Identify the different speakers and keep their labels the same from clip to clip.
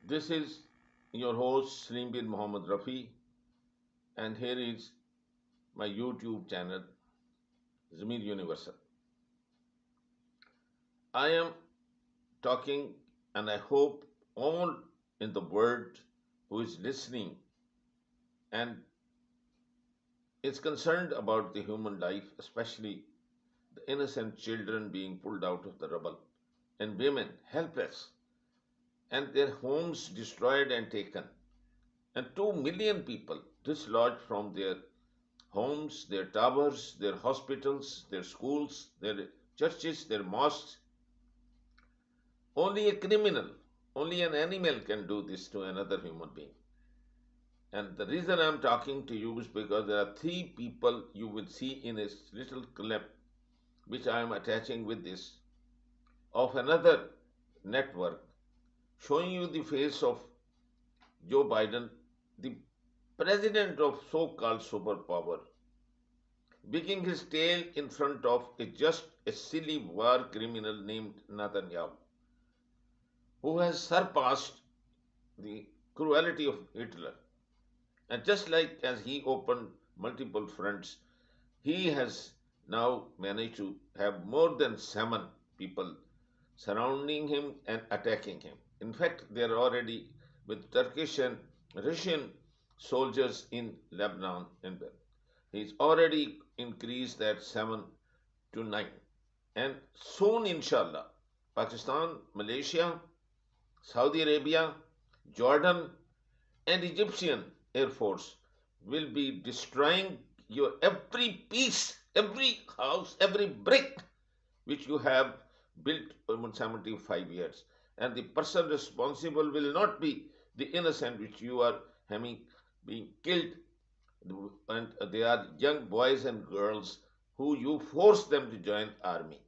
Speaker 1: This is your host Slim bin Mohammed Rafi, and here is my YouTube channel Zamir Universal. I am talking, and I hope all in the world who is listening and is concerned about the human life, especially the innocent children being pulled out of the rubble, and women helpless, and their homes destroyed and taken, and 2 million people dislodged from their homes, their towers, their hospitals, their schools, their churches, their mosques. Only a criminal, only an animal can do this to another human being. And the reason I'm talking to you is because there are three people you will see in a little clip which I am attaching with this of another network showing you the face of Joe Biden, the president of so called superpower, wagging his tail in front of just a silly war criminal named Netanyahu, who has surpassed the cruelty of Hitler. And just like as he opened multiple fronts, he has now managed to have more than 7 people surrounding him and attacking him. In fact, they are already with Turkish and Russian soldiers in Lebanon, and he's already increased that 7 to 9. And soon, inshallah, Pakistan, Malaysia, Saudi Arabia, Jordan, and Egyptian Air Force will be destroying your every piece, every house, every brick which you have built over 75 years. And the person responsible will not be the innocent which you are having being killed. And they are young boys and girls who you force them to join army.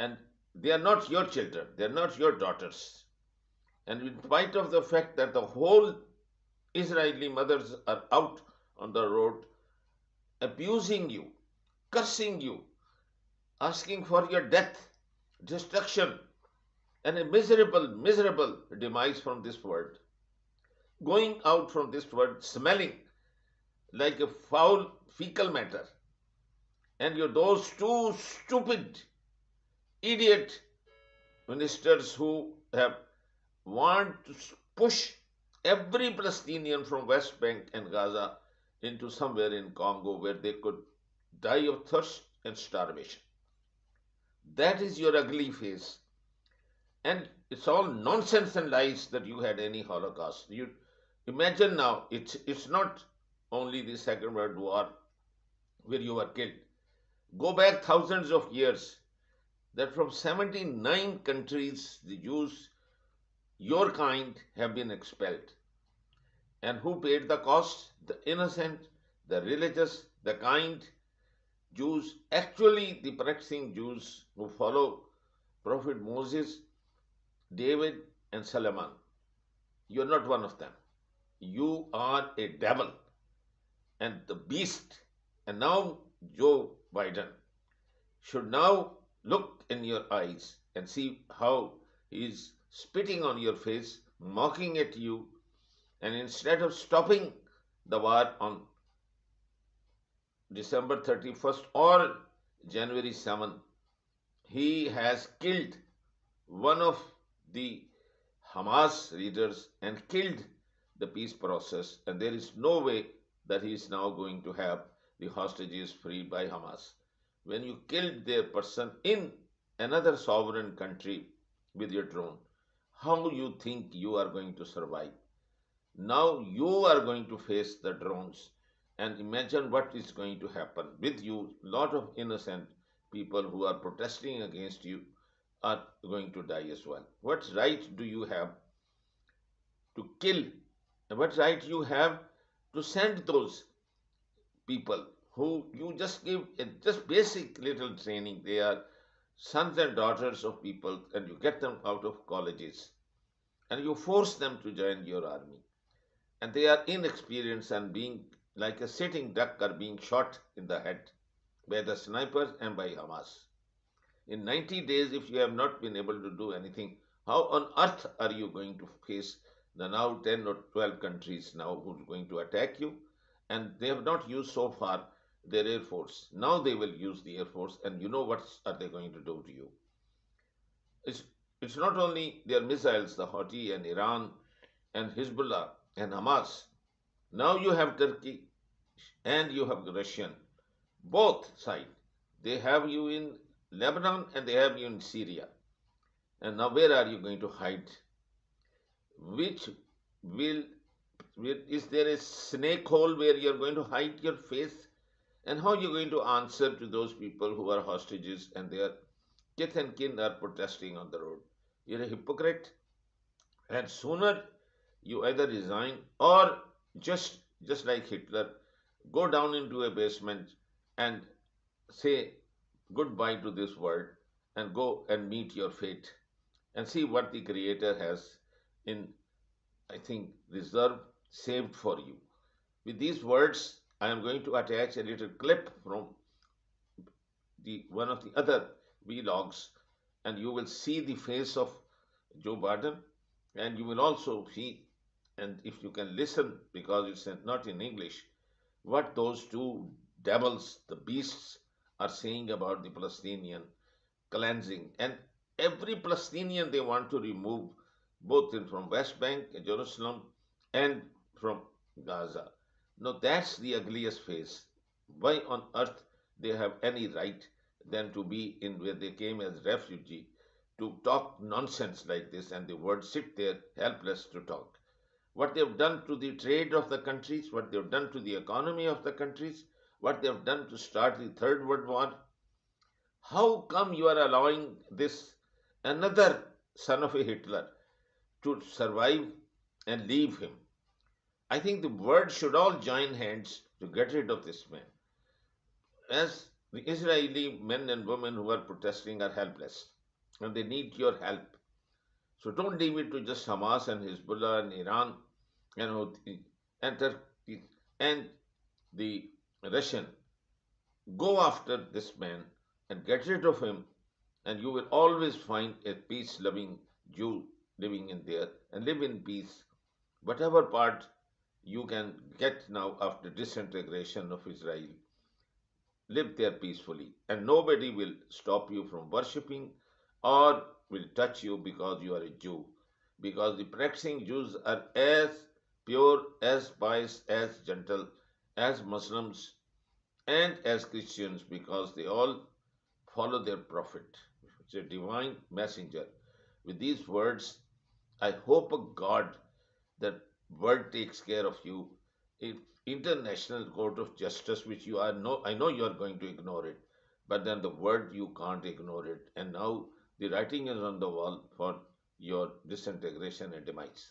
Speaker 1: And they are not your children, they are not your daughters. And in spite of the fact that the whole Israeli mothers are out on the road abusing you, cursing you, asking for your death, destruction, and a miserable, miserable demise from this world. Going out from this world smelling like a foul fecal matter. And you're those two stupid, idiot ministers who have want to push every Palestinian from West Bank and Gaza into somewhere in Congo where they could die of thirst and starvation. That is your ugly face. And it's all nonsense and lies that you had any Holocaust. You imagine now, it's not only the Second World War where you were killed. Go back thousands of years that from 79 countries the Jews, your kind, have been expelled. And who paid the cost? The innocent, the religious, the kind Jews, actually the practicing Jews who follow Prophet Moses, David, and Solomon. You're not one of them. You are a devil and the beast. And now Joe Biden should now look in your eyes and see how he is spitting on your face, mocking at you, and instead of stopping the war on December 31st or January 7th, he has killed one of the Hamas leaders and killed the peace process, and there is no way that he is now going to have the hostages freed by Hamas. When you killed their person in another sovereign country with your drone, how you think you are going to survive? Now you are going to face the drones, and imagine what is going to happen with you. Lot of innocent people who are protesting against you are going to die as well. What right do you have to kill? And what right you have to send those people who you just give just basic little training? They are sons and daughters of people, and you get them out of colleges and you force them to join your army, and they are inexperienced and being like a sitting duck are being shot in the head by the snipers and by Hamas. In 90 days, if you have not been able to do anything, How on earth are you going to face the now 10 or 12 countries now who are going to attack you? And they have not used so far their air force. Now they will use the air force, and you know what are they going to do to you? It's, it's not only their missiles, the Houthi and Iran and Hezbollah and Hamas. Now you have Turkey and you have the Russian. Both sides. They have you in Lebanon and they have you in Syria. And now where are you going to hide? Which will, is there a snake hole where you're going to hide your face? And how are you going to answer to those people who are hostages and their kith and kin are protesting on the road? You're a hypocrite. And sooner you either resign or just like Hitler, go down into a basement and say goodbye to this world and go and meet your fate and see what the Creator has in, I think, reserve saved for you. With these words, I am going to attach a little clip from the one of the other vlogs, and you will see the face of Joe Biden, and you will also see, and if you can listen, because it's not in English, what those two devils, the beasts, are saying about the Palestinian cleansing. And every Palestinian they want to remove, both from West Bank, Jerusalem, and from Gaza. Now that's the ugliest face. Why on earth they have any right than to be in where they came as refugee to talk nonsense like this, and the world sit there helpless to talk? What they've done to the trade of the countries, what they've done to the economy of the countries, what they've done to start the Third World War. How come you are allowing this another son of a Hitler to survive and leave him? I think the world should all join hands to get rid of this man. As the Israeli men and women who are protesting are helpless and they need your help. So don't leave it to just Hamas and Hezbollah and Iran and Turkey and the Russian. Go after this man and get rid of him, and you will always find a peace loving Jew living in there and live in peace. Whatever part you can get now after disintegration of Israel, live there peacefully, and nobody will stop you from worshipping or will touch you because you are a Jew. Because the practicing Jews are as pure, as pious, as gentle as Muslims and as Christians, because they all follow their prophet. It's a divine messenger. With these words, I hope a God that word takes care of you. If International Court of Justice, which you are no, I know you are going to ignore it, but then the word you can't ignore it. And now the writing is on the wall for your disintegration and demise.